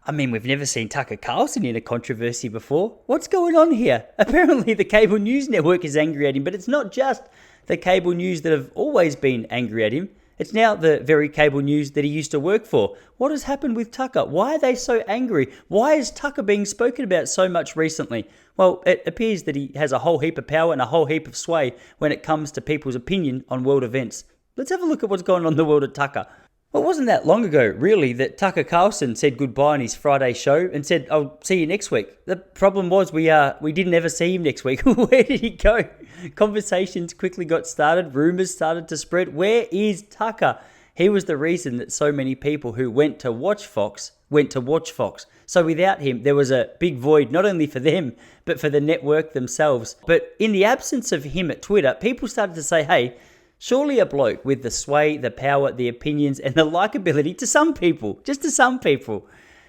I mean, we've never seen Tucker Carlson in a controversy before. What's going on here? Apparently the cable news network is angry at him, but it's not just the cable news that have always been angry at him. It's now the very cable news that he used to work for. What has happened with Tucker? Why are they so angry? Why is Tucker being spoken about so much recently? Well, it appears that he has a whole heap of power and a whole heap of sway when it comes to people's opinion on world events. Let's have a look at what's going on in the world of Tucker. Well, it wasn't that long ago, really, that Tucker Carlson said goodbye on his Friday show and said, "I'll see you next week." The problem was we didn't ever see him next week. Where did he go? Conversations quickly got started. Rumors started to spread. Where is Tucker? He was the reason that so many people who went to watch Fox went to watch Fox. So without him, there was a big void, not only for them, but for the network themselves. But in the absence of him at Twitter, people started to say, hey, surely a bloke with the sway, the power, the opinions, and the likability to some people, just to some people,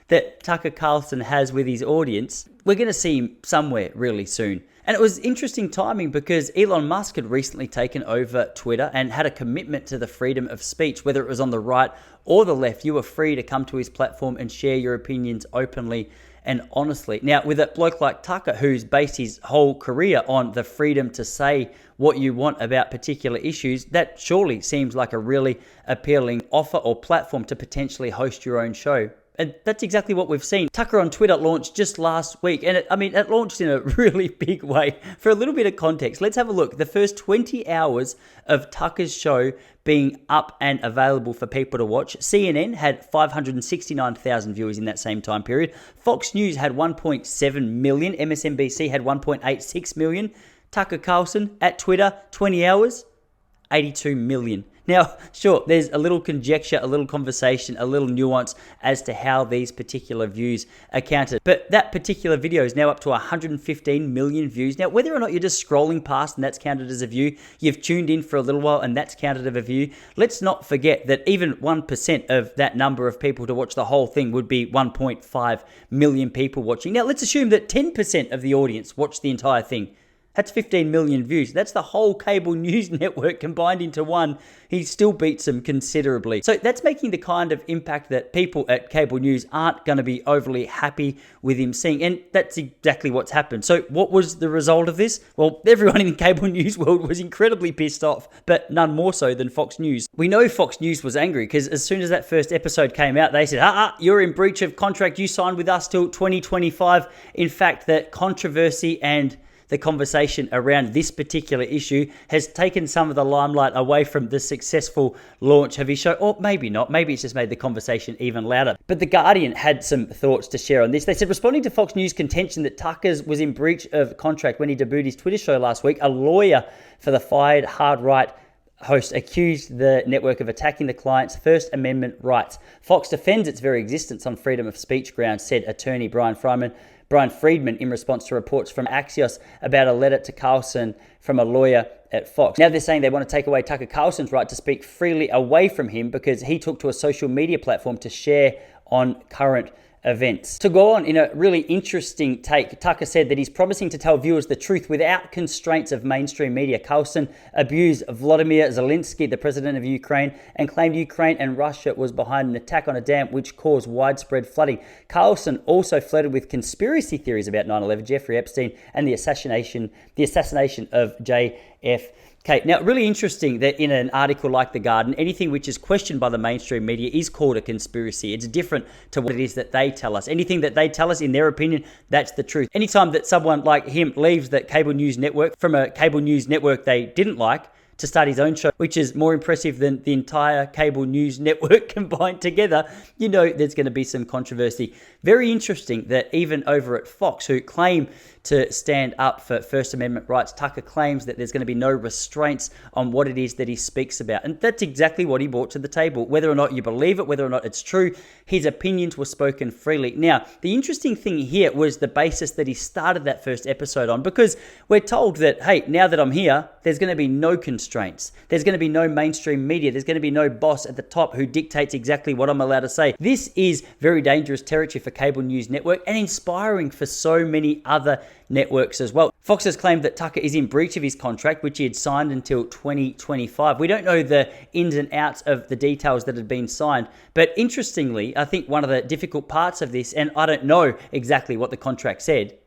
that Tucker Carlson has with his audience, we're going to see him somewhere really soon. And it was interesting timing because Elon Musk had recently taken over Twitter and had a commitment to the freedom of speech, whether it was on the right or the left. You were free to come to his platform and share your opinions openly and honestly. Now, with a bloke like Tucker, who's based his whole career on the freedom to say what you want about particular issues, that surely seems like a really appealing offer or platform to potentially host your own show. And that's exactly what we've seen. Tucker on Twitter launched just last week. And it launched in a really big way. For a little bit of context, let's have a look. The first 20 hours of Tucker's show being up and available for people to watch. CNN had 569,000 viewers in that same time period. Fox News had 1.7 million. MSNBC had 1.86 million. Tucker Carlson at Twitter, 20 hours, 82 million. Now, sure, there's a little conjecture, a little conversation, a little nuance as to how these particular views are counted. But that particular video is now up to 115 million views. Now, whether or not you're just scrolling past and that's counted as a view, you've tuned in for a little while and that's counted as a view, let's not forget that even 1% of that number of people to watch the whole thing would be 1.5 million people watching. Now, let's assume that 10% of the audience watched the entire thing. That's 15 million views. That's the whole cable news network combined into one. He still beats them considerably. So that's making the kind of impact that people at cable news aren't going to be overly happy with him seeing. And that's exactly what's happened. So what was the result of this? Well, everyone in the cable news world was incredibly pissed off, but none more so than Fox News. We know Fox News was angry because as soon as that first episode came out, they said, you're in breach of contract. You signed with us till 2025. In fact, that controversy and the conversation around this particular issue has taken some of the limelight away from the successful launch of his show. Or maybe not. Maybe it's just made the conversation even louder. But The Guardian had some thoughts to share on this. They said, responding to Fox News' contention that Tucker was in breach of contract when he debuted his Twitter show last week, a lawyer for the fired hard right host accused the network of attacking the client's First Amendment rights. Fox defends its very existence on freedom of speech grounds, said attorney Brian Friedman in response to reports from Axios about a letter to Carlson from a lawyer at Fox. Now they're saying they want to take away Tucker Carlson's right to speak freely away from him because he took to a social media platform to share on current events. To go on in a really interesting take, Tucker said that he's promising to tell viewers the truth without constraints of mainstream media. Carlson abused Volodymyr Zelensky, the president of Ukraine, and claimed Ukraine and Russia was behind an attack on a dam which caused widespread flooding. Carlson also flirted with conspiracy theories about 9/11, Jeffrey Epstein, and the assassination of JFK. Okay, now really interesting that in an article like The Guardian, anything which is questioned by the mainstream media is called a conspiracy. It's different to what it is that they tell us. Anything that they tell us, in their opinion, that's the truth. Anytime that someone like him leaves that cable news network from a cable news network they didn't like to start his own show, which is more impressive than the entire cable news network combined together, you know there's going to be some controversy. Very interesting that even over at Fox, who claim to stand up for First Amendment rights, Tucker claims that there's going to be no restraints on what it is that he speaks about. And that's exactly what he brought to the table. Whether or not you believe it, whether or not it's true, his opinions were spoken freely. Now, the interesting thing here was the basis that he started that first episode on, because we're told that, hey, now that I'm here, there's going to be no constraints. There's going to be no mainstream media. There's going to be no boss at the top who dictates exactly what I'm allowed to say. This is very dangerous territory for cable news network and inspiring for so many other networks as well. Fox has claimed that Tucker is in breach of his contract, which he had signed until 2025. We don't know the ins and outs of the details that had been signed. But interestingly, I think one of the difficult parts of this, and I don't know exactly what the contract said,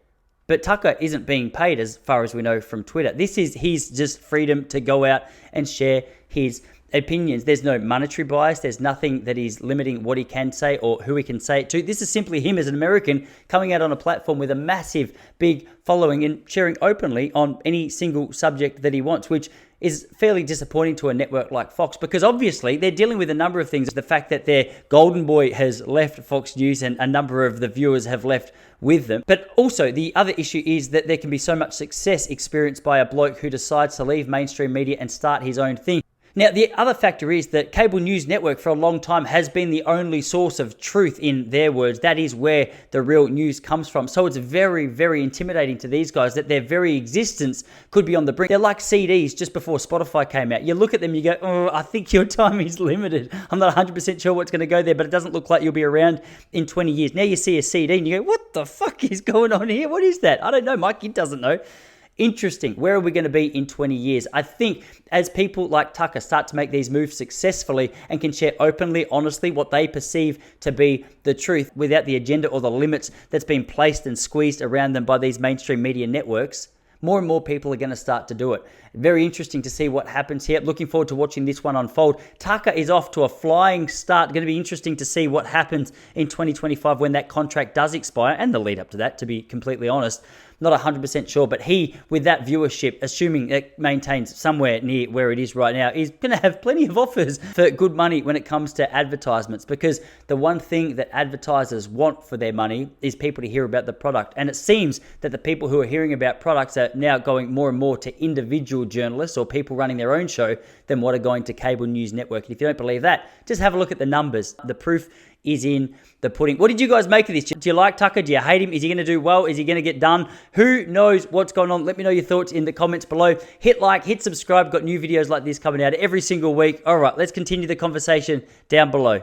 but Tucker isn't being paid as far as we know from Twitter. This is his just freedom to go out and share his opinions. There's no monetary bias. There's nothing that is limiting what he can say or who he can say it to. This is simply him as an American coming out on a platform with a massive, big following and sharing openly on any single subject that he wants, which is fairly disappointing to a network like Fox, because obviously they're dealing with a number of things. The fact that their golden boy has left Fox News and a number of the viewers have left with them. But also the other issue is that there can be so much success experienced by a bloke who decides to leave mainstream media and start his own thing. Now, the other factor is that cable news network for a long time has been the only source of truth, in their words. That is where the real news comes from. So it's very, very intimidating to these guys that their very existence could be on the brink. They're like CDs just before Spotify came out. You look at them, you go, oh, I think your time is limited. I'm not 100% sure what's going to go there, but it doesn't look like you'll be around in 20 years. Now you see a CD and you go, what the fuck is going on here? What is that? I don't know. My kid doesn't know. Interesting. Where are we going to be in 20 years? I think as people like Tucker start to make these moves successfully and can share openly, honestly, what they perceive to be the truth without the agenda or the limits that's been placed and squeezed around them by these mainstream media networks, more and more people are going to start to do it. Very interesting to see what happens here. Looking forward to watching this one unfold. Tucker is off to a flying start. Going to be interesting to see what happens in 2025 when that contract does expire, and the lead up to that, to be completely honest. Not 100% sure, but he, with that viewership, assuming it maintains somewhere near where it is right now, is going to have plenty of offers for good money when it comes to advertisements, because the one thing that advertisers want for their money is people to hear about the product. And it seems that the people who are hearing about products are now going more and more to individual journalists or people running their own show than what are going to cable news network. And if you don't believe that, just have a look at the numbers. The proof is in the pudding. What did you guys make of this? Do you like Tucker? Do you hate him? Is he going to do well? Is he going to get done? Who knows what's going on? Let me know your thoughts in the comments below. Hit like, hit subscribe. Got new videos like this coming out every single week. All right, let's continue the conversation down below.